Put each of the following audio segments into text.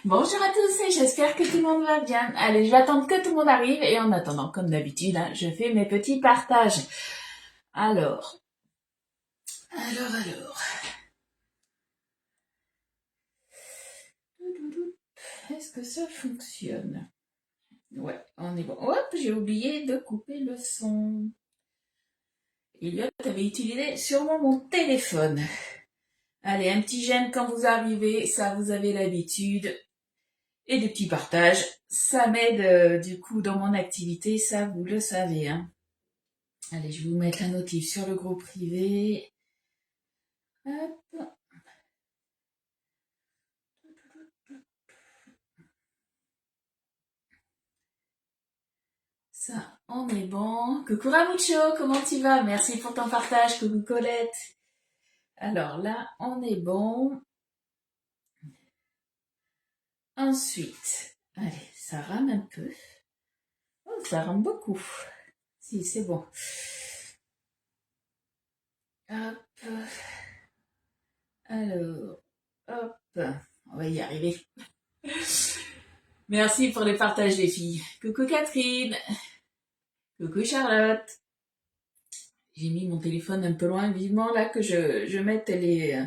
Bonjour à tous et j'espère que tout le monde va bien. Allez, je vais attendre que tout le monde arrive et en attendant, comme d'habitude, je fais mes petits partages. Alors. Est-ce que ça fonctionne? Ouais, on est bon. Hop, j'ai oublié de couper le son. Elliot avait utilisé sûrement mon téléphone. Allez, un petit j'aime quand vous arrivez, ça vous avez l'habitude. Et des petits partages, ça m'aide du coup dans mon activité, ça vous le savez. Hein. Allez, je vais vous mettre la notif sur le groupe privé. Hop. Ça, on est bon. Coucou Ramucho, comment tu vas? Merci pour ton partage, coucou Colette. Alors là, on est bon. Ensuite, allez, ça rame un peu. Oh, ça rame beaucoup. Si, c'est bon. Hop. Alors, hop. On va y arriver. Merci pour les partages, les filles. Coucou Catherine. Coucou Charlotte. J'ai mis mon téléphone un peu loin, vivement là que je mette les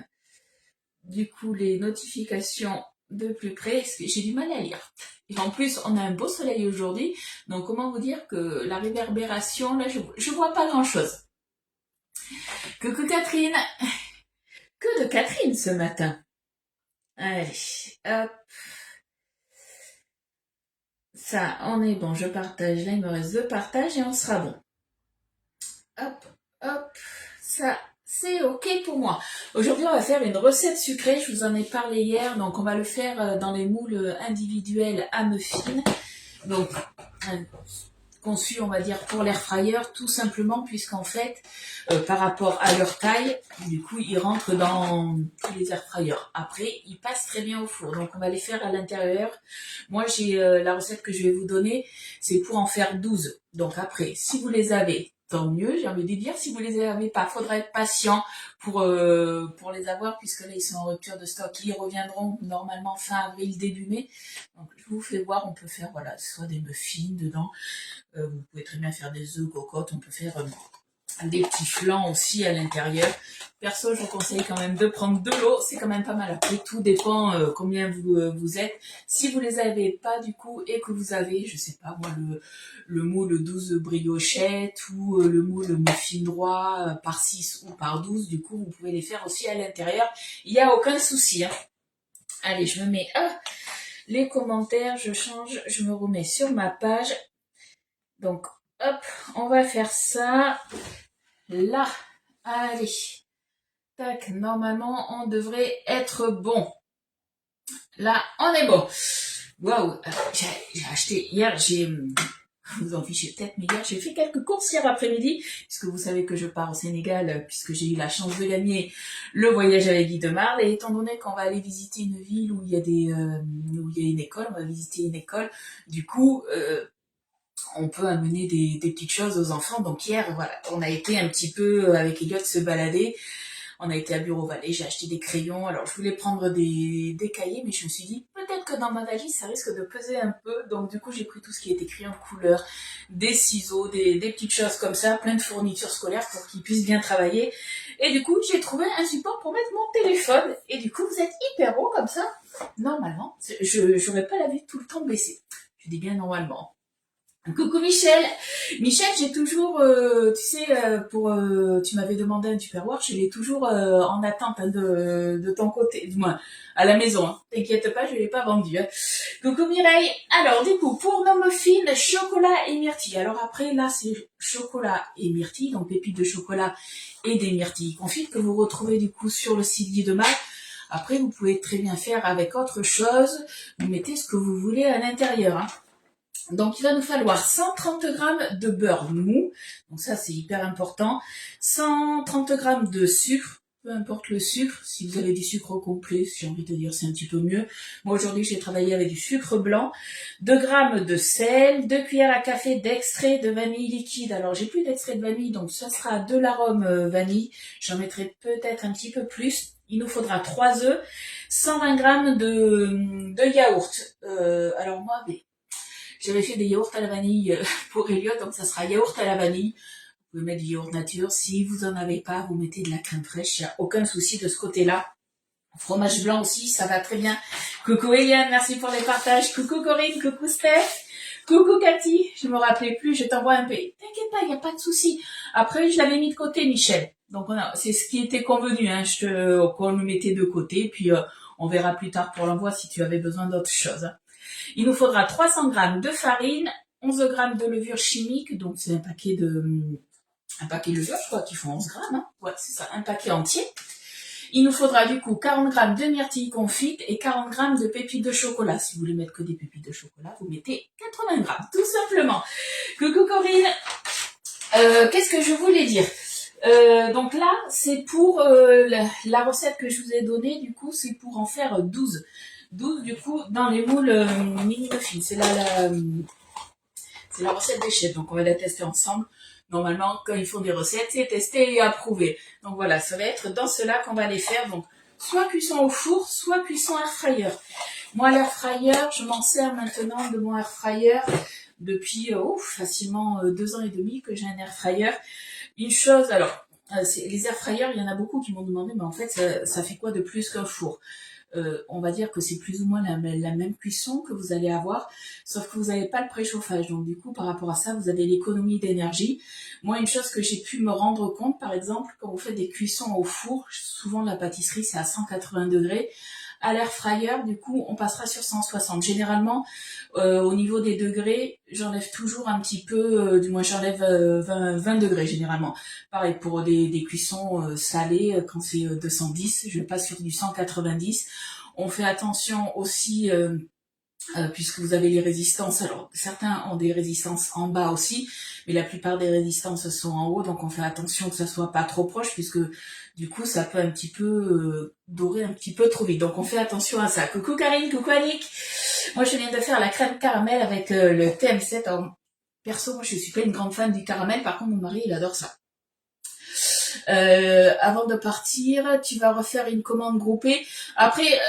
notifications de plus près, parce que j'ai du mal à lire. Et en plus, on a un beau soleil aujourd'hui, donc comment vous dire que la réverbération, là, je vois pas grand chose. Coucou Catherine. Que de Catherine ce matin. Allez, hop. Ça, on est bon, je partage. Là, il me reste 2 partages et on sera bon. Hop, hop. Ça, c'est ok pour moi. Aujourd'hui, on va faire une recette sucrée. Je vous en ai parlé hier. Donc, on va le faire dans les moules individuels à muffins. Donc, conçu, on va dire, pour l'air fryer, tout simplement, puisqu'en fait, par rapport à leur taille, du coup, ils rentrent dans tous les air fryers. Après, ils passent très bien au four. Donc, on va les faire à l'intérieur. Moi, j'ai la recette que je vais vous donner, c'est pour en faire 12. Donc, après, si vous les avez, tant mieux, j'ai envie de dire. Si vous les avez pas, faudra être patient pour les avoir, puisque là, ils sont en rupture de stock. Ils reviendront normalement fin avril, début mai. Donc, je vous fais voir, on peut faire, voilà, soit des muffins dedans. Vous pouvez très bien faire des œufs, cocottes, on peut faire des petits flancs aussi à l'intérieur. Perso, je vous conseille quand même de prendre de l'eau, c'est quand même pas mal. Après, tout dépend combien vous êtes. Si vous les avez pas du coup et que vous avez, je sais pas moi, le moule 12 briochettes ou le moule muffin droit par 6 ou par 12, du coup, vous pouvez les faire aussi à l'intérieur. Il n'y a aucun souci. Hein. Allez, je me mets les commentaires, je change, je me remets sur ma page. Donc, hop, on va faire ça. Là, allez. Tac, normalement, on devrait être bon. Là, on est bon. Waouh, j'ai acheté hier, vous en fichez peut-être, mais hier, j'ai fait quelques courses hier après-midi, puisque vous savez que je pars au Sénégal, puisque j'ai eu la chance de gagner le voyage avec Guy de Marle, et étant donné qu'on va aller visiter une ville où il y a une école, on va visiter une école, du coup, on peut amener des petites choses aux enfants. Donc hier, voilà, on a été un petit peu avec Elliot se balader. On a été à Bureau Vallée, j'ai acheté des crayons. Alors je voulais prendre des cahiers, mais je me suis dit peut-être que dans ma valise ça risque de peser un peu. Donc du coup j'ai pris tout ce qui est écrit en couleur, des ciseaux, des petites choses comme ça, plein de fournitures scolaires pour qu'ils puissent bien travailler. Et du coup j'ai trouvé un support pour mettre mon téléphone. Et du coup vous êtes hyper haut comme ça. Normalement, je n'aurais pas la vue tout le temps baissée. Je dis bien normalement. Coucou Michel. Michel, j'ai toujours, tu m'avais demandé un Tupperware, je l'ai toujours en attente de ton côté, du moins à la maison. Hein. T'inquiète pas, je l'ai pas vendu. Hein. Coucou Mireille. Alors du coup, pour nos muffins, chocolat et myrtille. Alors après, là, c'est chocolat et myrtille, donc pépites de chocolat et des myrtilles confites que vous retrouvez du coup sur le site Guy de Marle. Après, vous pouvez très bien faire avec autre chose. Vous mettez ce que vous voulez à l'intérieur. Hein. Donc, il va nous falloir 130 g de beurre mou. Donc ça, c'est hyper important. 130 g de sucre. Peu importe le sucre. Si vous avez du sucre complet, j'ai envie de dire, c'est un petit peu mieux. Moi, aujourd'hui, j'ai travaillé avec du sucre blanc. 2 g de sel. 2 cuillères à café d'extrait de vanille liquide. Alors, j'ai plus d'extrait de vanille, donc ça sera de l'arôme vanille. J'en mettrai peut-être un petit peu plus. Il nous faudra 3 œufs, 120 grammes de yaourt. Alors moi, j'avais fait des yaourts à la vanille pour Elliot, donc ça sera yaourt à la vanille. Vous pouvez mettre du yaourt nature. Si vous en avez pas, vous mettez de la crème fraîche. Il n'y a aucun souci de ce côté-là. Fromage blanc aussi, ça va très bien. Coucou Eliane, merci pour les partages. Coucou Corinne, coucou Steph. Coucou Cathy, je me rappelais plus, je t'envoie un P. T'inquiète pas, il n'y a pas de souci. Après, je l'avais mis de côté, Michel. Donc c'est ce qui était convenu, hein. Qu'on le mettait de côté, puis on verra plus tard pour l'envoi si tu avais besoin d'autre chose. Il nous faudra 300 grammes de farine, 11 grammes de levure chimique, donc c'est un paquet de levure, je crois qu'ils font 11 grammes, hein. Ouais, c'est ça, un paquet entier. Il nous faudra du coup 40 grammes de myrtilles confites et 40 grammes de pépites de chocolat. Si vous voulez mettre que des pépites de chocolat, vous mettez 80 grammes, tout simplement. Coucou Corinne. Qu'est-ce que je voulais dire? Donc là, c'est pour la recette que je vous ai donnée, du coup, c'est pour en faire 12. 12, du coup, dans les moules mini muffins. C'est la recette des chefs, donc on va la tester ensemble. Normalement, quand ils font des recettes, c'est testé et approuvé. Donc voilà, ça va être dans cela qu'on va les faire. Donc, soit cuisson au four, soit cuisson air fryer. Moi, l'air fryer, je m'en sers maintenant de mon air fryer depuis facilement 2 ans et demi que j'ai un air fryer. Une chose, alors, les air fryers, il y en a beaucoup qui m'ont demandé, mais en fait, ça fait quoi de plus qu'un four? On va dire que c'est plus ou moins la même cuisson que vous allez avoir, sauf que vous n'avez pas le préchauffage. Donc du coup, par rapport à ça, vous avez l'économie d'énergie. Moi, une chose que j'ai pu me rendre compte, par exemple, quand vous faites des cuissons au four, souvent la pâtisserie c'est à 180 degrés. À l'air fryer, du coup, on passera sur 160. Généralement, au niveau des degrés, j'enlève toujours un petit peu, du moins j'enlève 20 degrés généralement. Pareil pour des cuissons salées, quand c'est 210, je passe sur du 190. On fait attention aussi, puisque vous avez les résistances. Alors certains ont des résistances en bas aussi, mais la plupart des résistances sont en haut, donc on fait attention que ça soit pas trop proche, puisque du coup ça peut un petit peu dorer un petit peu trop vite. Donc on fait attention à ça. Coucou Karine, coucou Annick. Moi je viens de faire la crème caramel avec le TM7. Alors, perso, moi je suis pas une grande fan du caramel, par contre mon mari il adore ça. Avant de partir, tu vas refaire une commande groupée. Après,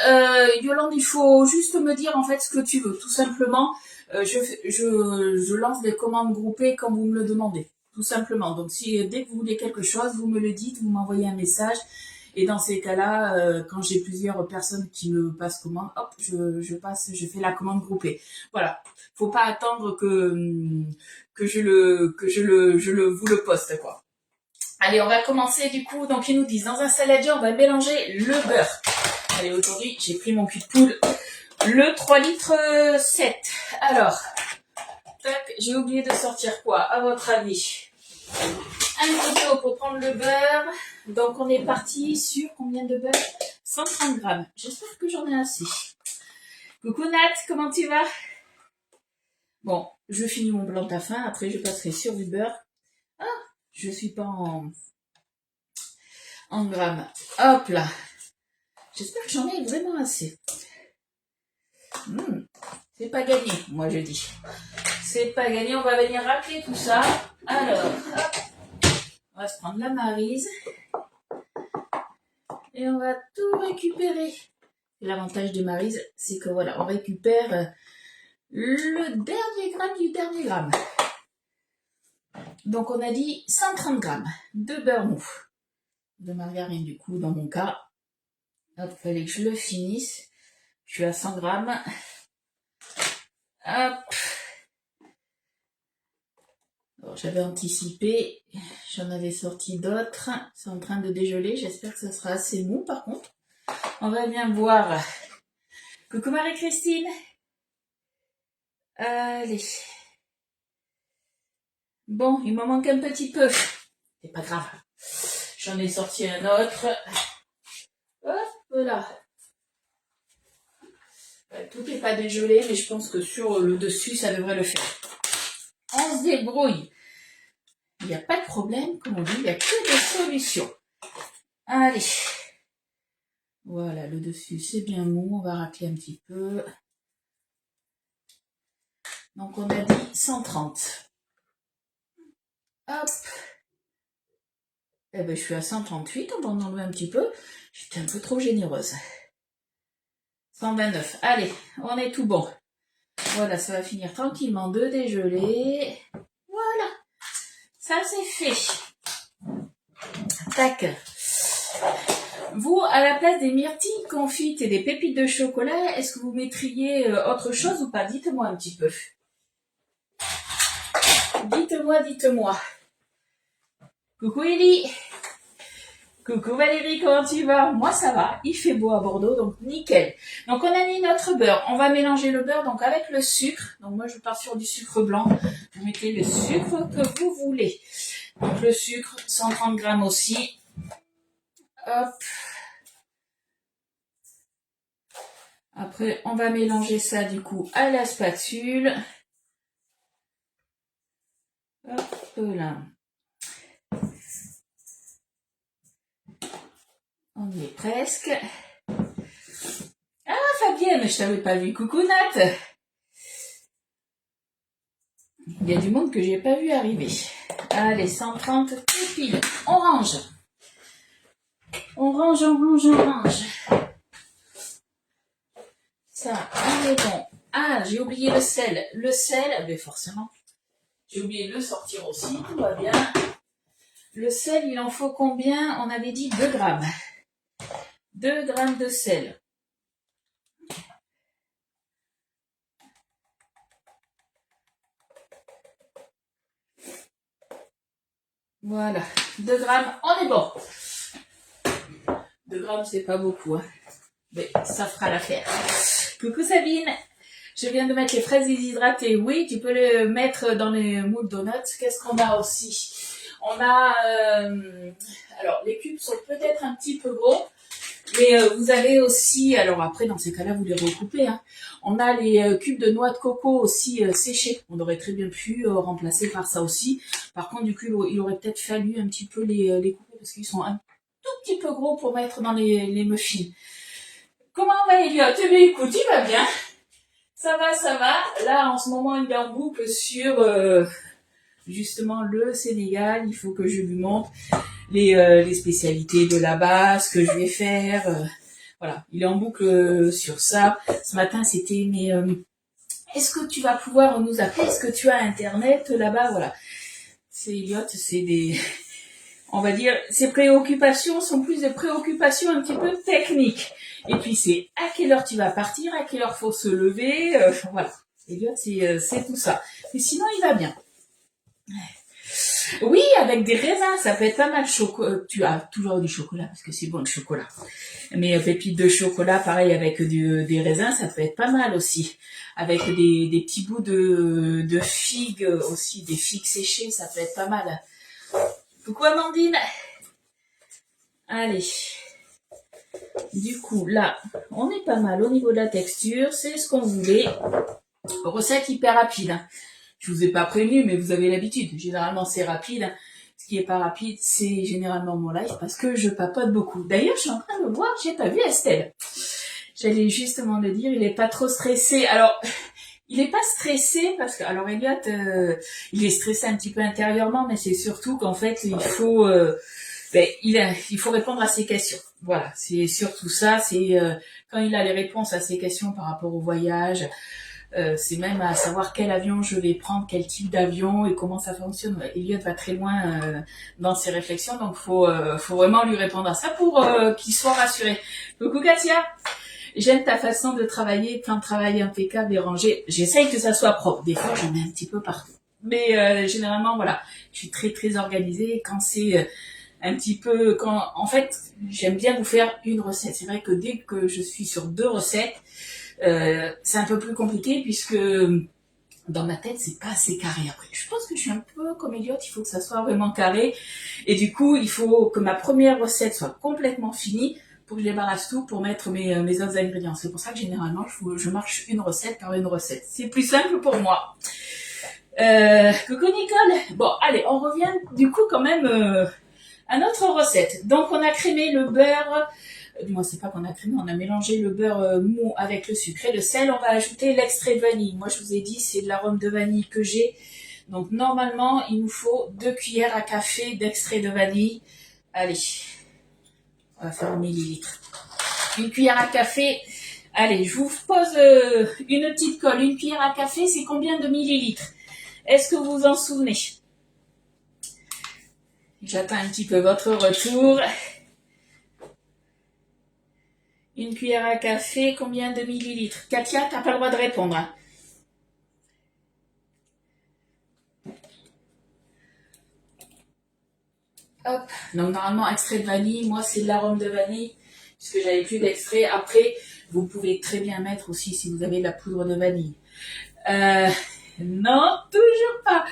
Yolande, il faut juste me dire en fait ce que tu veux, tout simplement. Je lance des commandes groupées quand vous me le demandez, tout simplement. Donc si dès que vous voulez quelque chose, vous me le dites, vous m'envoyez un message. Et dans ces cas-là, quand j'ai plusieurs personnes qui me passent commande, hop, je fais la commande groupée. Voilà. Faut pas attendre que je vous le poste, quoi. Allez, on va commencer du coup. Donc ils nous disent, dans un saladier, on va mélanger le beurre. Allez, aujourd'hui, j'ai pris mon cul de poule. Le 3 litres 7. Alors, tac, j'ai oublié de sortir quoi, à votre avis? Un couteau pour prendre le beurre. Donc on est parti sur combien de beurre? 130 grammes. J'espère que j'en ai assez. Coucou Nat, comment tu vas? Bon, je finis mon blanc à fin. Après, je passerai sur du beurre. Ah, je suis pas en grammes. Hop là. J'espère que j'en ai vraiment assez. C'est pas gagné, moi je dis. C'est pas gagné, on va venir racler tout ça. Alors, hop, on va se prendre la maryse. Et on va tout récupérer. L'avantage des marises, c'est que voilà, on récupère le dernier gramme du dernier gramme. Donc on a dit 130 grammes de beurre mou. De margarine du coup, dans mon cas. Hop, il fallait que je le finisse. Je suis à 100 grammes. Hop. J'avais anticipé, j'en avais sorti d'autres. C'est en train de dégeler, j'espère que ça sera assez mou par contre. On va bien voir. Coucou Marie-Christine. Allez. Bon, il m'en manque un petit peu. C'est pas grave. J'en ai sorti un autre. Hop là. Tout n'est pas dégelé, mais je pense que sur le dessus, ça devrait le faire. On se débrouille. Il n'y a pas de problème, comme on dit, il n'y a que des solutions. Allez. Voilà, le dessus, c'est bien mou. On va racler un petit peu. Donc, on a dit 130. Hop. Eh ben, je suis à 138, on va en enlever un petit peu. J'étais un peu trop généreuse. 129, allez, on est tout bon. Voilà, ça va finir tranquillement de dégeler. Voilà, ça c'est fait. Tac. Vous, à la place des myrtilles confites et des pépites de chocolat, est-ce que vous mettriez autre chose ou pas? Dites-moi un petit peu. Dites-moi. Coucou Ellie. Coucou Valérie, comment tu vas? Moi ça va, il fait beau à Bordeaux, donc nickel. Donc on a mis notre beurre, on va mélanger le beurre donc avec le sucre. Donc moi je pars sur du sucre blanc, vous mettez le sucre que vous voulez. Donc le sucre, 130 grammes aussi. Hop. Après on va mélanger ça du coup à la spatule. Hop là. On y est presque. Ah Fabienne, je t'avais pas vu. Coucou Nat. Il y a du monde que j'ai pas vu arriver. Allez, 130 pile. On range. On range. Ça, on est bon. Ah, j'ai oublié le sel. Le sel, mais forcément. J'ai oublié de le sortir aussi, tout va bien. Le sel, il en faut combien? On avait dit 2 grammes. 2 grammes de sel. Voilà, 2 grammes, on est bon. 2 grammes, c'est pas beaucoup, hein. Mais ça fera l'affaire. Coucou Sabine, je viens de mettre les fraises déshydratées. Oui, tu peux les mettre dans les moules donuts. Qu'est-ce qu'on a aussi? On a... alors, les cubes sont peut-être un petit peu gros. Mais vous avez aussi, alors après dans ces cas-là vous les recoupez, hein. On a les cubes de noix de coco aussi séchés. On aurait très bien pu remplacer par ça aussi. Par contre du coup il aurait peut-être fallu un petit peu les couper parce qu'ils sont un tout petit peu gros pour mettre dans les muffins. Comment va Elliot? Eh bien écoute, il va bien. Ça va. Là en ce moment il est en boucle sur justement le Sénégal. Il faut que je lui montre les spécialités de là-bas, ce que je vais faire. Voilà, il est en boucle sur ça. Ce matin, c'était, mais est-ce que tu vas pouvoir nous appeler? Est-ce que tu as Internet là-bas? Voilà. C'est Elliot, c'est des... On va dire, ses préoccupations sont plus des préoccupations un petit peu techniques. Et puis, c'est à quelle heure tu vas partir, à quelle heure faut se lever. Voilà. Elliot, c'est tout ça. Mais sinon, il va bien. Oui, avec des raisins, ça peut être pas mal. Tu as toujours du chocolat parce que c'est bon le chocolat. Mais pépites de chocolat, pareil avec des raisins, ça peut être pas mal aussi. Avec des petits bouts de figues aussi, des figues séchées, ça peut être pas mal. Coucou Amandine. Allez. Du coup, là, on est pas mal au niveau de la texture. C'est ce qu'on voulait. Recette hyper rapide, hein. Je vous ai pas prévenu, mais vous avez l'habitude. Généralement, c'est rapide. Ce qui est pas rapide, c'est généralement mon live parce que je papote beaucoup. D'ailleurs, je suis en train de voir, j'ai pas vu Estelle. J'allais justement le dire, il est pas trop stressé. Alors, il est pas stressé parce que, alors Elliot, il est stressé un petit peu intérieurement, mais c'est surtout qu'en fait, il faut répondre à ses questions. Voilà, c'est surtout ça. C'est quand il a les réponses à ses questions par rapport au voyage. C'est même à savoir quel avion je vais prendre, quel type d'avion et comment ça fonctionne. Elliot va très loin dans ses réflexions, donc faut vraiment lui répondre à ça pour qu'il soit rassuré. Coucou Katia, j'aime ta façon de travailler, plan de travail impeccable et rangé. J'essaye que ça soit propre. Des fois, j'en mets un petit peu partout. Mais généralement, voilà, je suis très très organisée. Quand c'est un petit peu, en fait, j'aime bien vous faire une recette. C'est vrai que dès que je suis sur 2 recettes, c'est un peu plus compliqué puisque dans ma tête c'est pas assez carré après. Je pense que je suis un peu comme Elliot, il faut que ça soit vraiment carré et du coup il faut que ma première recette soit complètement finie pour que je débarrasse tout pour mettre mes autres ingrédients. C'est pour ça que généralement je marche une recette par une recette. C'est plus simple pour moi. Coucou Nicole. Bon allez, on revient du coup quand même à notre recette. Donc on a crémé le beurre. Du moins, c'est pas qu'on a crémé, on a mélangé le beurre mou avec le sucre et le sel. On va ajouter l'extrait de vanille. Moi, je vous ai dit, c'est de l'arôme de vanille que j'ai. Donc, normalement, il nous faut 2 cuillères à café d'extrait de vanille Allez, on va faire en millilitres. Une cuillère à café. Allez, je vous pose une petite colle. Une cuillère à café, c'est combien de millilitres? Est-ce que vous vous en souvenez? J'attends un petit peu votre retour. Une cuillère à café, combien de millilitres? Katia, t'as pas le droit de répondre. Hein. Hop, donc normalement extrait de vanille, moi c'est de l'arôme de vanille, puisque j'avais plus d'extrait. Après, vous pouvez très bien mettre aussi si vous avez de la poudre de vanille. Non, toujours pas.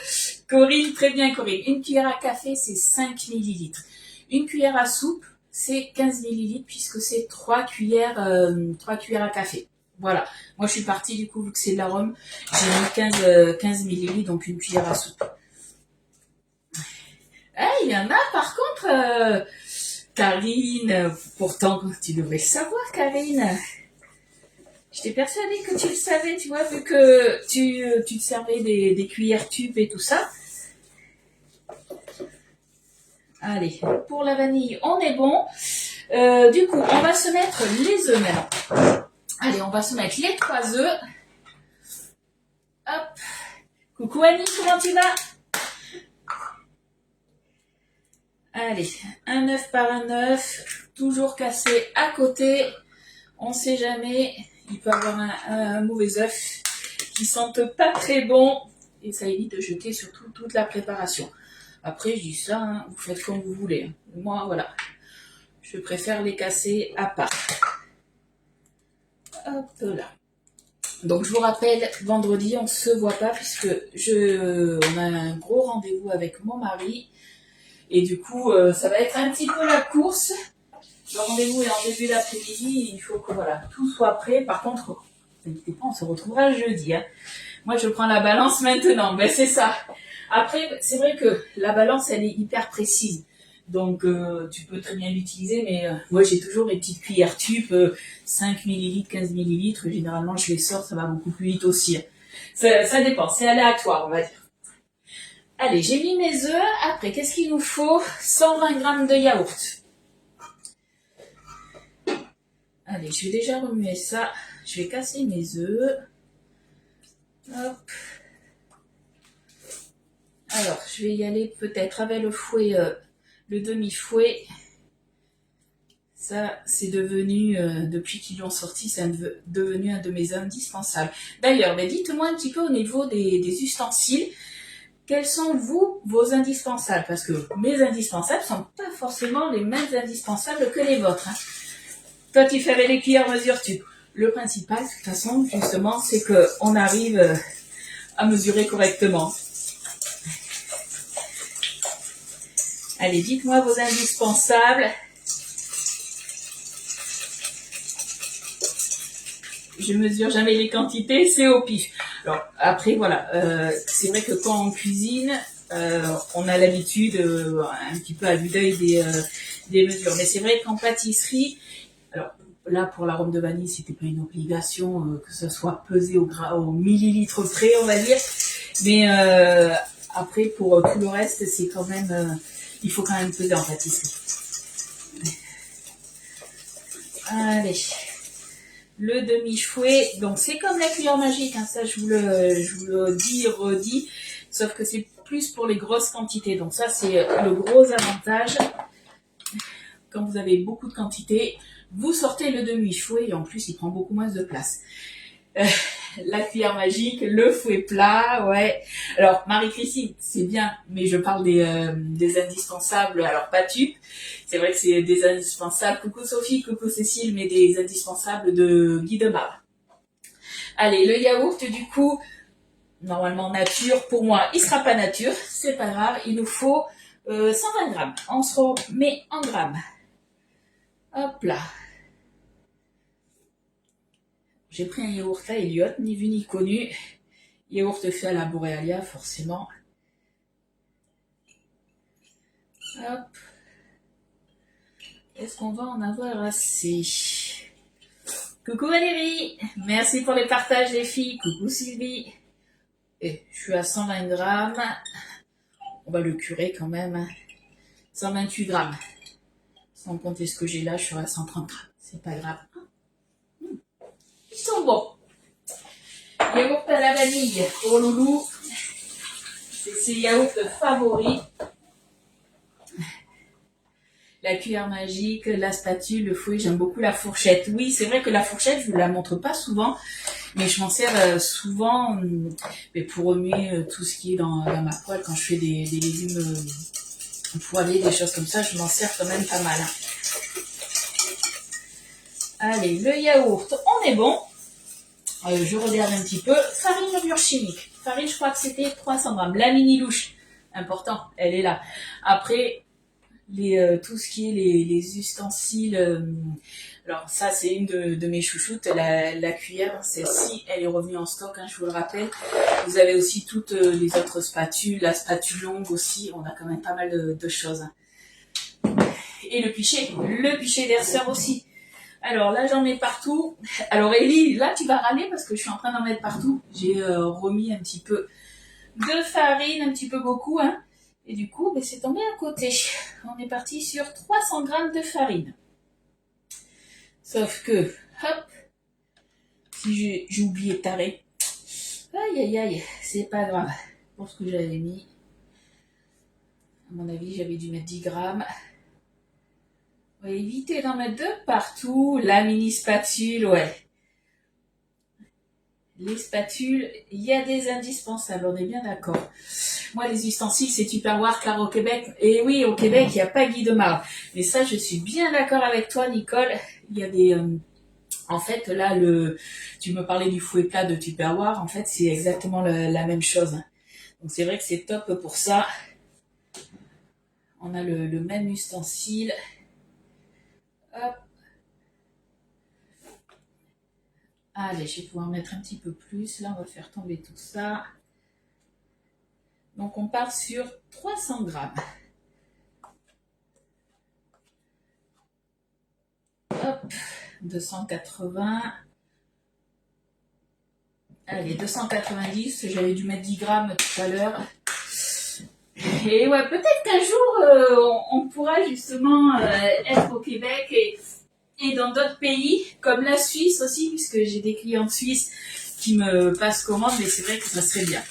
Corinne, très bien Corinne. Une cuillère à café, c'est 5 millilitres. Une cuillère à soupe, c'est 15 millilitres, puisque c'est 3 cuillères à café. Voilà. Moi, je suis partie, du coup, vu que c'est de l'arôme, j'ai mis 15 millilitres, donc une cuillère à soupe. Ah, il y en a, par contre, Karine, pourtant, tu devrais le savoir, Karine. J'étais persuadée que tu le savais, tu vois, vu que tu te servais des cuillères tubes et tout ça. Allez, pour la vanille, on est bon. Du coup, on va se mettre les œufs maintenant. Allez, on va se mettre les 3 œufs. Hop. Coucou Annie, comment tu vas? Allez, un œuf par un œuf, toujours cassé à côté. On sait jamais, il peut avoir un mauvais œuf qui sentent pas très bon et ça évite de jeter surtout toute la préparation. Après, je dis ça, hein, vous faites comme vous voulez. Moi, voilà, je préfère les casser à part. Hop là. Donc, je vous rappelle, vendredi, on se voit pas puisque on a un gros rendez-vous avec mon mari. Et du coup, ça va être un petit peu la course. Le rendez-vous est en début d'après-midi. Il faut que voilà, tout soit prêt. Par contre, n'hésitez pas, on se retrouvera jeudi. Hein. Moi, je prends la balance maintenant. Ben, c'est ça. Après, c'est vrai que la balance, elle est hyper précise. Donc, tu peux très bien l'utiliser. Mais moi, j'ai toujours mes petites cuillères tubes, 5 millilitres, 15 millilitres. Généralement, je les sors, ça va beaucoup plus vite aussi. Hein. Ça dépend. C'est aléatoire, on va dire. Allez, j'ai mis mes œufs. Après, qu'est-ce qu'il nous faut? 120 grammes de yaourt. Allez, je vais déjà remuer ça. Je vais casser mes œufs. Hop. Alors, je vais y aller peut-être avec le fouet, le demi-fouet. Ça, c'est devenu, depuis qu'ils l'ont sorti, c'est devenu un de mes indispensables. D'ailleurs, dites-moi un petit peu au niveau des ustensiles. Quels sont, vos indispensables? Parce que mes indispensables ne sont pas forcément les mêmes indispensables que les vôtres. Hein. Toi, tu fais avec les cuillères mesure-tube. Le principal, de toute façon, justement, c'est qu'on arrive à mesurer correctement. Allez, dites-moi vos indispensables. Je mesure jamais les quantités, c'est au pif. Alors après voilà, c'est vrai que quand on cuisine, on a l'habitude un petit peu à vue d'œil des mesures. Mais c'est vrai qu'en pâtisserie, alors là pour l'arôme de vanille, c'était pas une obligation que ce soit pesé au millilitre près, on va dire. Mais après pour tout le reste, c'est quand même, il faut quand même peser en pâtisserie. Allez. Le demi-fouet, donc c'est comme la cuillère magique, hein, ça je vous le dis et redis, sauf que c'est plus pour les grosses quantités. Donc ça c'est le gros avantage. Quand vous avez beaucoup de quantité, vous sortez le demi-fouet et en plus il prend beaucoup moins de place. La cuillère magique, le fouet plat, ouais. Alors Marie-Christine, c'est bien, mais je parle des indispensables, alors pas tubes. C'est vrai que c'est des indispensables. Coucou Sophie, coucou Cécile, mais des indispensables de Guy Demar. Allez, le yaourt, du coup, normalement nature, pour moi, il sera pas nature, c'est pas grave, il nous faut 120 grammes. On se remet en grammes. Hop là. J'ai pris un yaourt à Elliott, ni vu ni connu. Yaourt fait à la Borealia, forcément. Hop. Est-ce qu'on va en avoir assez? Coucou Valérie, merci pour les partages les filles. Coucou Sylvie. Et je suis à 120 grammes. On va le curer quand même. 128 grammes. Sans compter ce que j'ai là, je suis à 130 grammes. C'est pas grave. Ils sont bons. Yaourt à la vanille pour Loulou. C'est ses yaourts favoris. La cuillère magique, la spatule, le fouet, j'aime beaucoup la fourchette. Oui, c'est vrai que la fourchette, je ne la montre pas souvent, mais je m'en sers souvent mais pour remuer tout ce qui est dans ma poêle. Quand je fais des légumes poêlés, des choses comme ça, je m'en sers quand même pas mal. Allez, le yaourt, on est bon. Je regarde un petit peu. Farine levure chimique. Farine, je crois que c'était 300 grammes. La mini louche, important, elle est là. Après, tout ce qui est les ustensiles, alors ça c'est une de mes chouchoutes, la cuillère, celle-ci elle est revenue en stock, hein, je vous le rappelle. Vous avez aussi toutes les autres spatules, la spatule longue aussi, on a quand même pas mal de choses. Et le pichet d'Herceur aussi. Alors là j'en mets partout. Alors Ellie, là tu vas râler parce que je suis en train d'en mettre partout. J'ai remis un petit peu de farine, un petit peu beaucoup, hein. Et du coup, c'est tombé à côté. On est parti sur 300 grammes de farine. Sauf que, hop, si j'ai oublié de tarer. Aïe, aïe, aïe, c'est pas grave. Pour ce que j'avais mis, à mon avis, j'avais dû mettre 10 grammes. On va éviter d'en mettre de partout. La mini spatule, ouais. Les spatules, il y a des indispensables, on est bien d'accord. Moi, les ustensiles, c'est Tupperware, car au Québec, et oui, au Québec, il n'y a pas Guy de Marre. Mais ça, je suis bien d'accord avec toi, Nicole. Il y a des... en fait, là, tu me parlais du fouet plat de Tupperware. En fait, c'est exactement la même chose. Donc, c'est vrai que c'est top pour ça. On a le même ustensile. Hop. Allez, je vais pouvoir mettre un petit peu plus. Là, on va faire tomber tout ça. Donc, on part sur 300 grammes. Hop, 280. Allez, 290. J'avais dû mettre 10 grammes tout à l'heure. Et ouais, peut-être qu'un jour, on pourra justement être au Québec et dans d'autres pays, comme la Suisse aussi, puisque j'ai des clients de Suisse qui me passent commande, mais c'est vrai que ça serait bien.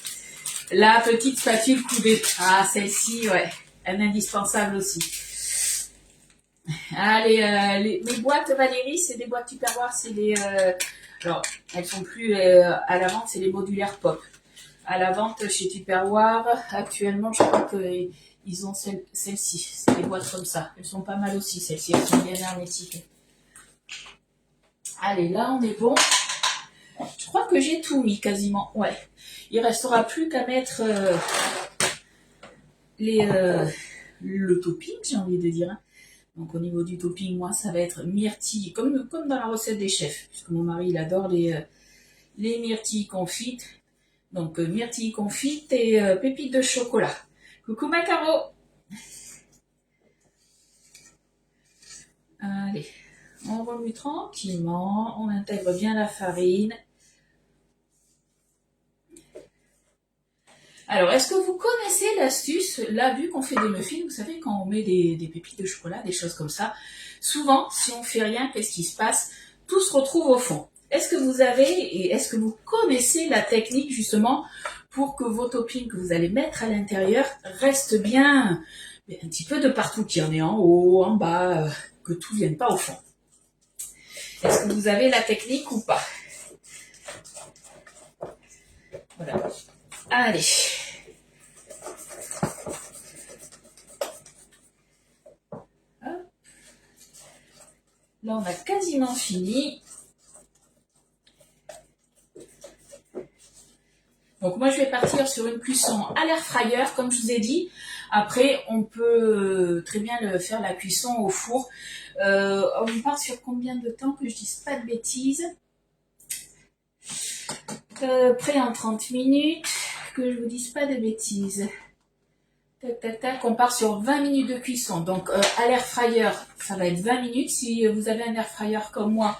La petite spatule coudée. Ah, celle-ci, ouais, un indispensable aussi. Ah, les boîtes Valérie, c'est des boîtes Tupperware, c'est des... alors, elles sont plus à la vente, c'est les modulaires pop. À la vente chez Tupperware, actuellement, je crois qu'ils ont celle-ci. C'est des boîtes comme ça. Elles sont pas mal aussi, celles-ci. Elles sont bien hermétiques. Allez, là, on est bon. Je crois que j'ai tout mis quasiment. Ouais. Il restera plus qu'à mettre le topping, j'ai envie de dire. Donc, au niveau du topping, moi, ça va être myrtille, comme dans la recette des chefs, puisque mon mari, il adore les myrtilles confites. Donc, myrtille confite et pépites de chocolat. Coucou ma Caro. Allez, on remue tranquillement. On intègre bien la farine. Alors, est-ce que vous connaissez l'astuce? Là, vu qu'on fait des muffins, vous savez, quand on met des pépites de chocolat, des choses comme ça, souvent, si on fait rien, qu'est-ce qui se passe? Tout se retrouve au fond. Est-ce que vous avez et est-ce que vous connaissez la technique justement pour que vos toppings que vous allez mettre à l'intérieur restent bien un petit peu de partout, qu'il y en ait en haut, en bas, que tout vienne pas au fond? Est-ce que vous avez la technique ou pas? Voilà. Allez. Hop. Là, on a quasiment fini. Donc moi, je vais partir sur une cuisson à l'air fryer, comme je vous ai dit. Après, on peut très bien faire la cuisson au four. On part sur combien de temps, que je dise pas de bêtises? Prêt en 30 minutes, que je vous dise pas de bêtises. Tac, tac, tac, on part sur 20 minutes de cuisson. Donc à l'air fryer, ça va être 20 minutes. Si vous avez un air fryer comme moi,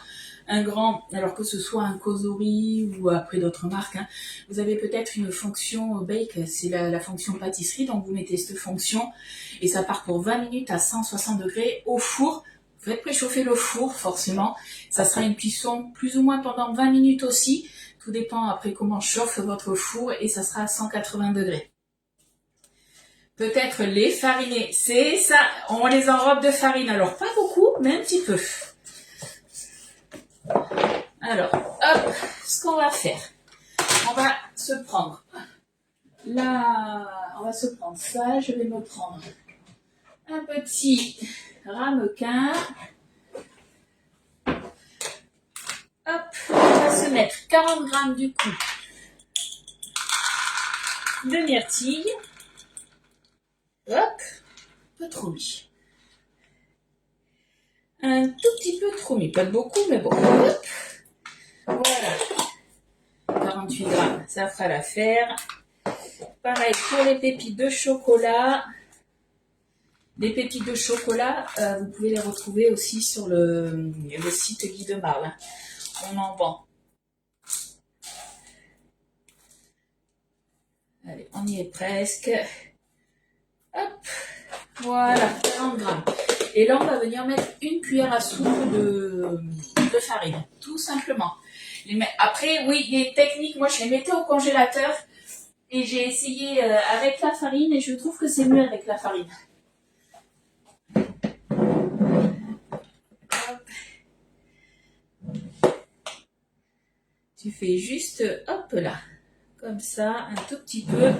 un grand, alors que ce soit un Cosori ou après d'autres marques, hein, vous avez peut-être une fonction bake, c'est la fonction pâtisserie, donc vous mettez cette fonction et ça part pour 20 minutes à 160 degrés au four. Vous faites préchauffer le four, forcément. Ça sera une cuisson plus ou moins pendant 20 minutes aussi. Tout dépend après comment chauffe votre four et ça sera à 180 degrés. Peut-être les fariner, c'est ça, on les enrobe de farine. Alors pas beaucoup, mais un petit peu. Alors, hop, ce qu'on va faire, on va se prendre là, on va se prendre ça, je vais me prendre un petit ramequin. Hop, on va se mettre 40 grammes du coup de myrtille. Hop, un peu trop mis. Un tout petit peu trop mis, pas de beaucoup, mais bon. Hop, voilà. 48 grammes, ça fera l'affaire. Pareil pour les pépites de chocolat. Les pépites de chocolat, vous pouvez les retrouver aussi sur le site Guy de Marle. On en vend. Allez, on y est presque. Hop, voilà, 40 grammes. Et là, on va venir mettre une cuillère à soupe de farine, tout simplement. Après, oui, il y a une technique. Moi, je les mettais au congélateur et j'ai essayé avec la farine et je trouve que c'est mieux avec la farine. Hop. Tu fais juste, hop là, comme ça, un tout petit peu.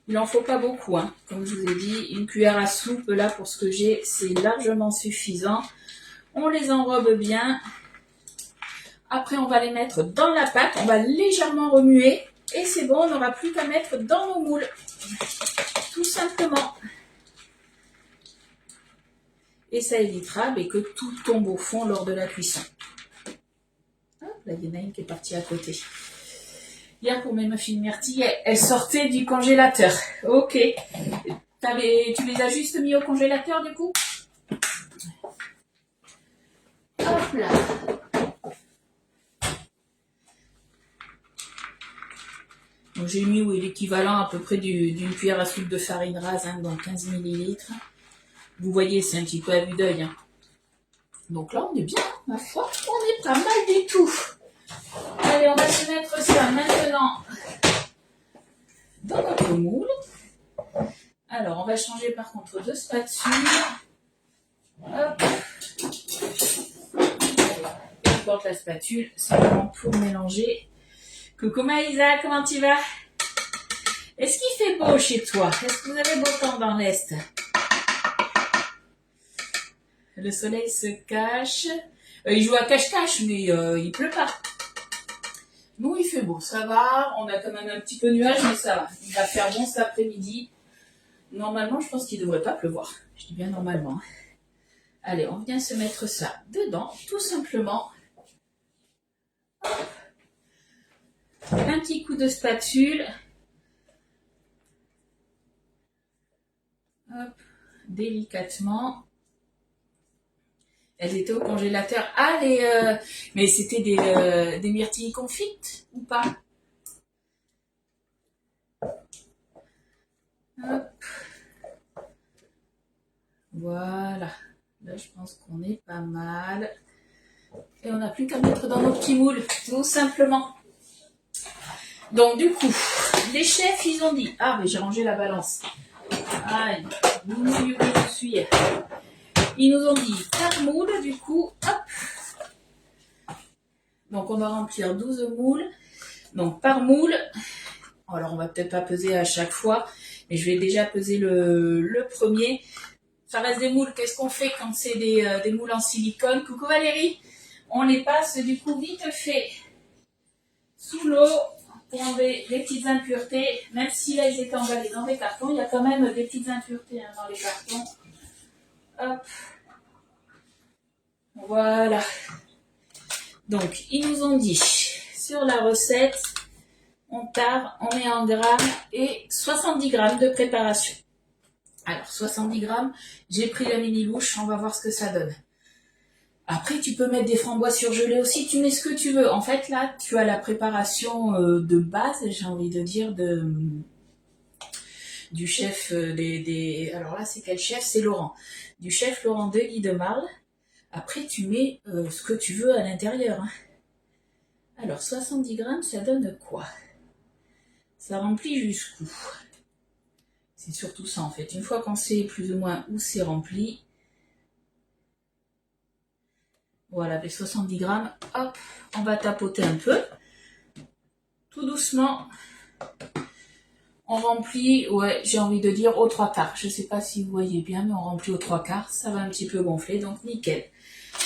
Il n'en faut pas beaucoup, hein. Comme je vous ai dit, une cuillère à soupe, là, pour ce que j'ai, c'est largement suffisant. On les enrobe bien. Après, on va les mettre dans la pâte. On va légèrement remuer. Et c'est bon, on n'aura plus qu'à mettre dans nos moules. Tout simplement. Et ça évitera que tout tombe au fond lors de la cuisson. Hop, là, il y en a une qui est partie à côté. Hier, pour mes muffins myrtilles, elles sortaient du congélateur. Ok. Tu les as juste mis au congélateur, du coup? Hop là. Donc, j'ai mis l'équivalent à peu près d'une cuillère à soupe de farine rase, hein, donc 15 ml. Vous voyez, c'est un petit peu à vue d'œil. Hein. Donc là, on est bien, ma foi. On est pas mal du tout. Allez, on va se mettre ça maintenant dans notre moule. Alors, on va changer par contre de spatule. Hop. Et on porte la spatule, c'est vraiment pour mélanger. Coucou Maïsa, comment tu vas? Est-ce qu'il fait beau chez toi? Est-ce que vous avez beau temps dans l'Est? Le soleil se cache. Il joue à cache-cache, mais il pleut pas. Nous, il fait beau, ça va. On a quand même un petit peu de nuages, mais ça va. Il va faire bon cet après-midi. Normalement, je pense qu'il ne devrait pas pleuvoir. Je dis bien normalement. Allez, on vient se mettre ça dedans, tout simplement. Un petit coup de spatule. Hop, délicatement. Elles étaient au congélateur. Ah, mais c'était des myrtilles confites ou pas? Hop. Voilà. Là, je pense qu'on est pas mal. Et on n'a plus qu'à mettre dans nos petits moules, tout simplement. Donc, du coup, les chefs, ils ont dit... Ah, mais j'ai rangé la balance. Aïe, je suis... Ils nous ont dit par moule, du coup, hop. Donc, on va remplir 12 moules. Donc, par moule, alors on va peut-être pas peser à chaque fois, mais je vais déjà peser le premier. Ça reste des moules, qu'est-ce qu'on fait quand c'est des moules en silicone? Coucou Valérie. On les passe, du coup, vite fait sous l'eau pour enlever les petites impuretés. Même si là, ils étaient emballés dans des cartons, il y a quand même des petites impuretés hein, dans les cartons. Hop. Voilà. Donc, ils nous ont dit, sur la recette, on met en grammes et 70 grammes de préparation. Alors, 70 grammes, j'ai pris la mini louche, on va voir ce que ça donne. Après, tu peux mettre des framboises surgelées aussi, tu mets ce que tu veux. En fait, là, tu as la préparation de base, j'ai envie de dire, du chef Alors là, c'est quel chef? C'est Laurent. Du chef Laurent de Guy de Marle. Après, tu mets ce que tu veux à l'intérieur. Hein. Alors, 70 grammes, ça donne quoi? Ça remplit jusqu'où? C'est surtout ça, en fait. Une fois qu'on sait plus ou moins où c'est rempli, voilà, avec 70 grammes, hop, on va tapoter un peu. Tout doucement, on remplit, ouais, j'ai envie de dire aux 3/4. Je sais pas si vous voyez bien, mais on remplit aux 3/4. Ça va un petit peu gonfler, donc nickel.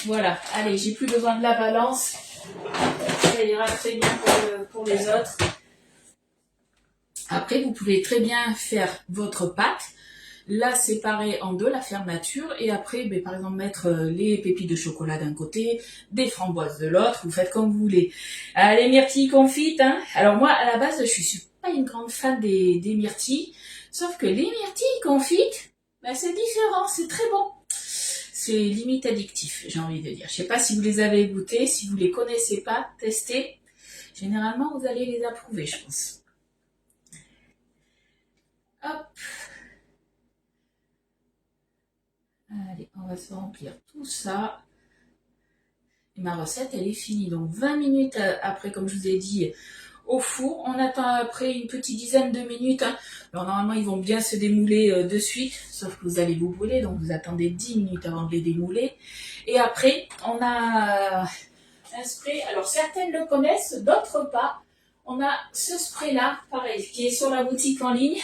Voilà, allez, j'ai plus besoin de la balance. Ça ira très bien pour les autres. Après, vous pouvez très bien faire votre pâte, la séparer en deux, la faire nature, et après, par exemple, mettre les pépites de chocolat d'un côté, des framboises de l'autre, vous faites comme vous voulez. Les myrtilles confites, hein. Alors moi, à la base, je suis pas une grande fan des myrtilles, sauf que les myrtilles confites, c'est différent, c'est très bon. C'est limite addictif, j'ai envie de dire. Je sais pas si vous les avez goûtées, si vous les connaissez pas, testez. Généralement, vous allez les approuver, je pense. Hop. Allez, on va se remplir tout ça. Et ma recette, elle est finie. Donc 20 minutes après, comme je vous ai dit, au four. On attend après une petite dizaine de minutes. Hein. Alors normalement, ils vont bien se démouler de suite, sauf que vous allez vous brûler. Donc vous attendez 10 minutes avant de les démouler. Et après, on a un spray. Alors certaines le connaissent, d'autres pas. On a ce spray-là, pareil, qui est sur la boutique en ligne.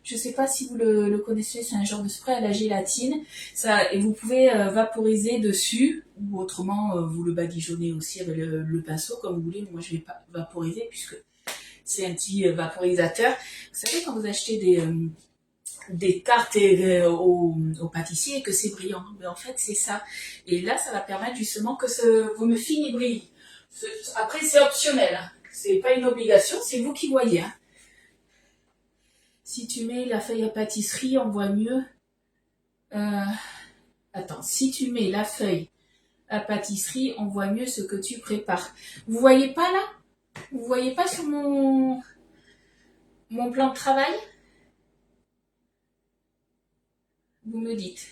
Je ne sais pas si vous le connaissez, c'est un genre de spray à la gélatine. Ça, et vous pouvez vaporiser dessus, ou autrement vous le badigeonnez aussi avec le pinceau, comme vous voulez. Moi, je vais pas vaporiser puisque c'est un petit vaporisateur. Vous savez, quand vous achetez des tartes au pâtissier et que c'est brillant, mais en fait, c'est ça. Et là, ça va permettre justement que vos muffins brillent. Après, c'est optionnel. Hein. C'est pas une obligation, c'est vous qui voyez. Hein. Si tu mets la feuille à pâtisserie, on voit mieux. Attends, si tu mets la feuille à pâtisserie, on voit mieux ce que tu prépares. Vous voyez pas là? Vous voyez pas sur mon plan de travail? Vous me dites.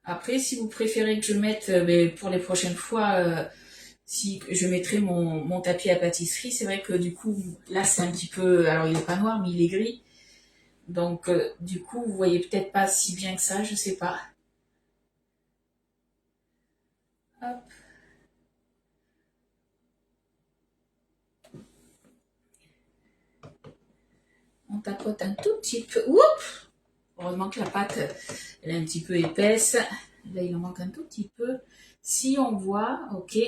Après, si vous préférez que je mette, pour les prochaines fois, si je mettrai mon tapis à pâtisserie, c'est vrai que du coup, là c'est un petit peu, alors il est pas noir, mais il est gris. Donc, du coup, vous voyez peut-être pas si bien que ça, je sais pas. Hop. On tapote un tout petit peu. Oups! Heureusement que la pâte, elle est un petit peu épaisse. Là, il en manque un tout petit peu. Si on voit, ok.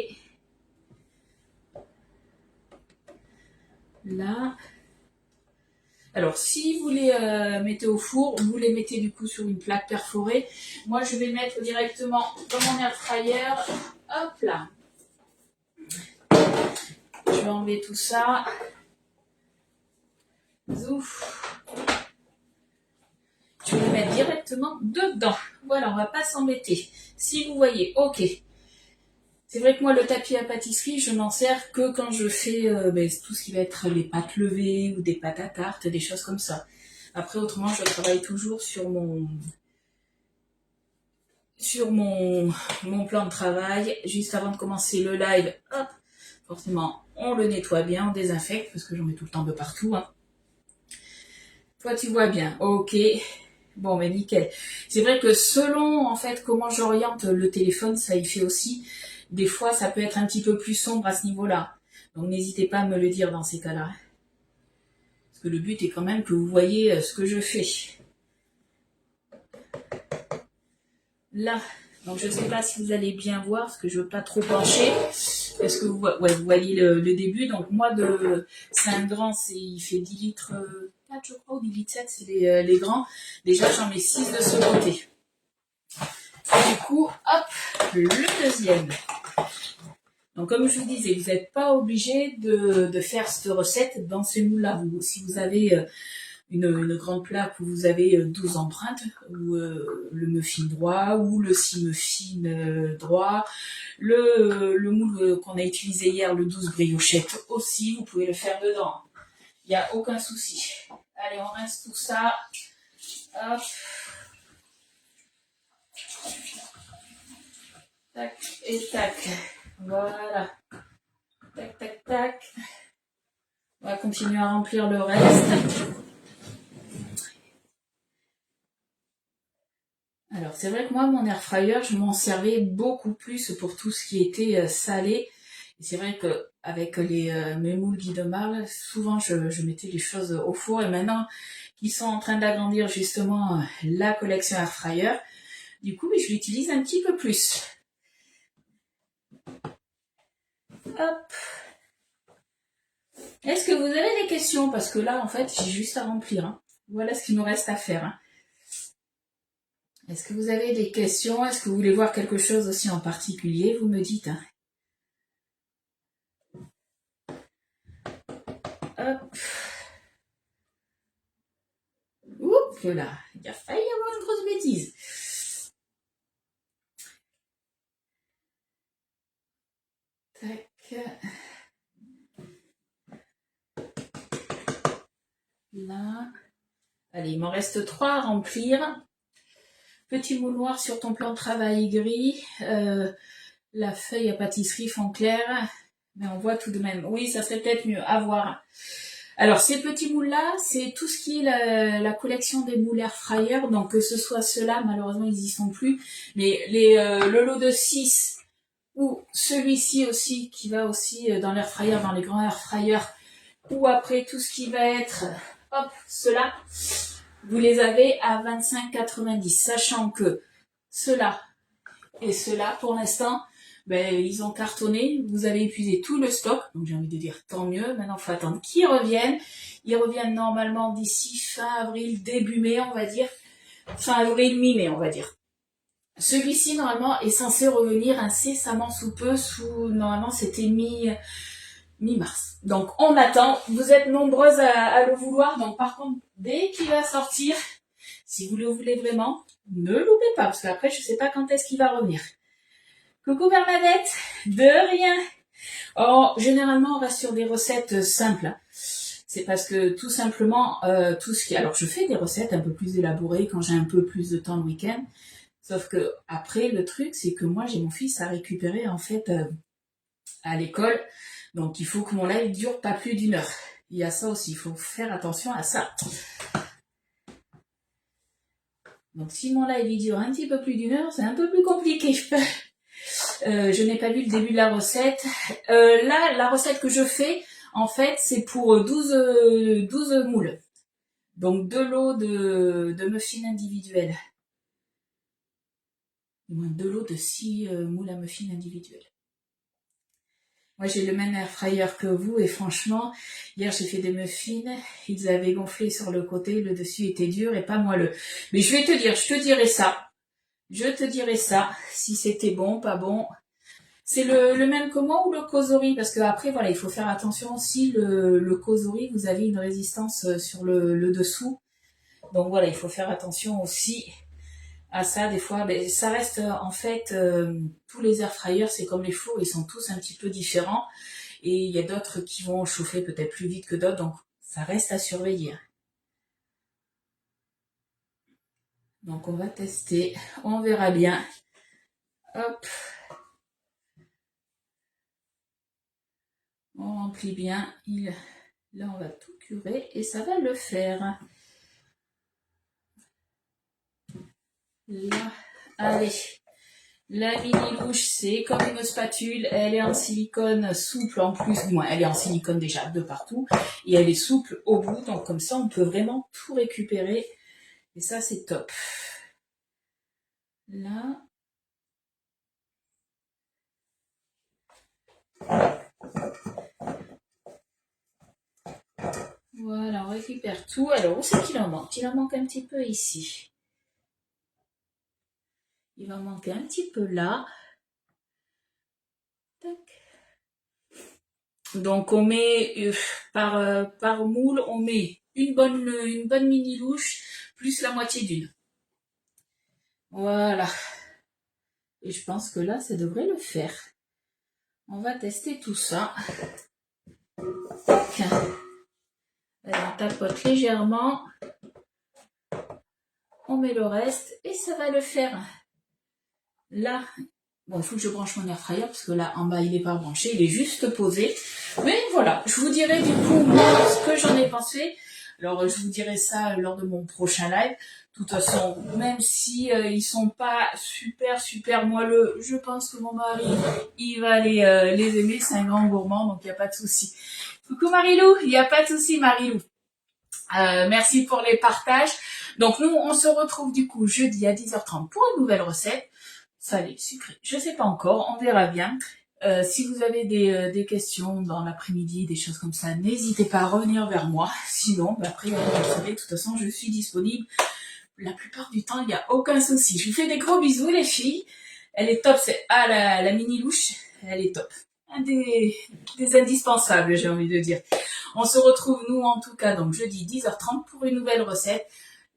Là. Alors, si vous les mettez au four, vous les mettez du coup sur une plaque perforée. Moi, je vais le mettre directement dans mon air fryer. Hop là. Je vais enlever tout ça. Zouf. Je vais le mettre directement dedans. Voilà, on va pas s'embêter. Si vous voyez, ok. C'est vrai que moi, le tapis à pâtisserie, je m'en sers que quand je fais tout ce qui va être les pâtes levées ou des pâtes à tarte, des choses comme ça. Après, autrement, je travaille toujours sur mon plan de travail. Juste avant de commencer le live, hop, forcément, on le nettoie bien, on désinfecte, parce que j'en mets tout le temps de partout. Hein. Toi, tu vois bien. Ok. Bon, mais nickel. C'est vrai que selon, en fait, comment j'oriente le téléphone, ça y fait aussi. Des fois, ça peut être un petit peu plus sombre à ce niveau-là. Donc, n'hésitez pas à me le dire dans ces cas-là. Parce que le but est quand même que vous voyez ce que je fais. Là, donc je ne sais pas si vous allez bien voir, parce que je ne veux pas trop pencher. Est-ce que vous voyez le début? Donc, moi, c'est un grand, il fait 10 litres, 4 je crois, ou 10 litres 7, c'est les grands. Déjà, j'en mets 6 de ce côté. Du coup, hop, le deuxième. Donc, comme je vous disais, vous n'êtes pas obligé de faire cette recette dans ces moules-là. Si vous avez une grande plaque où vous avez 12 empreintes, ou le muffin droit, ou le 6 muffin droit, le moule qu'on a utilisé hier, le 12 briochettes aussi, vous pouvez le faire dedans. Il n'y a aucun souci. Allez, on rince tout ça. Hop. Tac et tac. Voilà. Tac, tac, tac. On va continuer à remplir le reste. Alors, c'est vrai que moi, mon air fryer, je m'en servais beaucoup plus pour tout ce qui était salé. Et c'est vrai que avec mes moules Guy de Marle, souvent je mettais les choses au four. Et maintenant qu'ils sont en train d'agrandir justement la collection air fryer, du coup, je l'utilise un petit peu plus. Hop. Est-ce que vous avez des questions? Parce que là, en fait, j'ai juste à remplir. Hein. Voilà ce qu'il nous reste à faire. Hein. Est-ce que vous avez des questions? Est-ce que vous voulez voir quelque chose aussi en particulier? Vous me dites. Hein. Hop. Oups là, il a failli y avoir une grosse bêtise. Tac. Là. Allez, il m'en reste 3 à remplir. Petit moule noir sur ton plan de travail gris. La feuille à pâtisserie fond clair. Mais on voit tout de même. Oui, ça serait peut-être mieux à voir. Alors, ces petits moules-là, c'est tout ce qui est la collection des moules air fryer. Donc, que ce soit ceux-là, malheureusement, ils y sont plus. Mais le lot de 6 ou celui-ci aussi, qui va aussi dans l'air fryer, dans les grands air fryers, ou après tout ce qui va être, hop, ceux-là, vous les avez à 25,90, sachant que ceux-là et ceux-là, pour l'instant, ils ont cartonné, vous avez épuisé tout le stock, donc j'ai envie de dire tant mieux, maintenant il faut attendre qu'ils reviennent. Ils reviennent normalement d'ici fin avril, début mai, on va dire, fin avril, mi-mai, on va dire. Celui-ci, normalement, est censé revenir incessamment sous peu, normalement, c'était mi-mars. Donc, on attend. Vous êtes nombreuses à le vouloir. Donc, par contre, dès qu'il va sortir, si vous le voulez vraiment, ne loupez pas, parce qu'après, je sais pas quand est-ce qu'il va revenir. Coucou Bernadette, de rien. Oh, généralement, on reste sur des recettes simples. C'est parce que tout simplement, tout ce qui... Alors, je fais des recettes un peu plus élaborées quand j'ai un peu plus de temps le week-end. Sauf que après, le truc, c'est que moi, j'ai mon fils à récupérer en fait à l'école. Donc, il faut que mon live dure pas plus d'1 heure. Il y a ça aussi, il faut faire attention à ça. Donc, si mon live il dure un petit peu plus d'1 heure, c'est un peu plus compliqué. Je n'ai pas vu le début de la recette. Là, la recette que je fais, en fait, c'est pour 12 moules. Donc, 2 lots de muffins individuels. Moins 2 lots de 6 moules à muffins individuels. Moi, j'ai le même air fryer que vous et franchement, hier, j'ai fait des muffins. Ils avaient gonflé sur le côté, le dessus était dur et pas moelleux. Mais je vais te dire, je te dirai ça. Je te dirai ça, si c'était bon, pas bon. C'est le même que moi ou le Kozori? Parce que après, voilà, il faut faire attention aussi. Le Kozori, vous avez une résistance sur le dessous. Donc voilà, il faut faire attention aussi à ça. Des fois, ça reste en fait, tous les air fryers, c'est comme les fours, ils sont tous un petit peu différents. Et il y a d'autres qui vont chauffer peut-être plus vite que d'autres, donc ça reste à surveiller. Donc on va tester, on verra bien. Hop. On remplit bien. Là, on va tout curer et ça va le faire. Là, allez. La mini louche, c'est comme une spatule. Elle est en silicone souple en plus. Du moins, elle est en silicone déjà de partout. Et elle est souple au bout. Donc comme ça, on peut vraiment tout récupérer. Et ça, c'est top. Là. Voilà, on récupère tout. Alors, où c'est qu'il en manque? Il en manque un petit peu ici. Il va manquer un petit peu là. Tac. Donc, on met par moule, on met une bonne mini louche, plus la moitié d'une. Voilà. Et je pense que là, ça devrait le faire. On va tester tout ça. On tapote légèrement. On met le reste et ça va le faire. Là, bon, il faut que je branche mon air fryer parce que là, en bas, il n'est pas branché, il est juste posé. Mais voilà, je vous dirai du coup, moi, ce que j'en ai pensé. Alors, je vous dirai ça lors de mon prochain live. De toute façon, même si ils sont pas super moelleux, je pense que mon mari, il va les aimer. C'est un grand gourmand, donc il n'y a pas de souci. Coucou Marilou, il n'y a pas de souci Marilou. Merci pour les partages. Donc nous, on se retrouve du coup jeudi à 10h30 pour une nouvelle recette. Salé, sucré, je sais pas encore, on verra bien. Si vous avez des questions dans l'après-midi, des choses comme ça, n'hésitez pas à revenir vers moi. Sinon, après, vous savez, de toute façon, je suis disponible. La plupart du temps, il n'y a aucun souci. Je vous fais des gros bisous, les filles. Elle est top, c'est la mini louche, elle est top. Un des indispensables, j'ai envie de dire. On se retrouve, nous, en tout cas, donc jeudi 10h30 pour une nouvelle recette.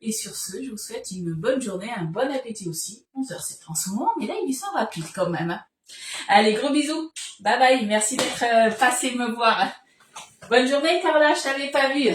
Et sur ce, je vous souhaite une bonne journée, un bon appétit aussi. 11h, c'est en ce moment, mais là, il sont rapide quand même. Allez, gros bisous. Bye bye. Merci d'être passé me voir. Bonne journée, Carla. Je t'avais pas vu.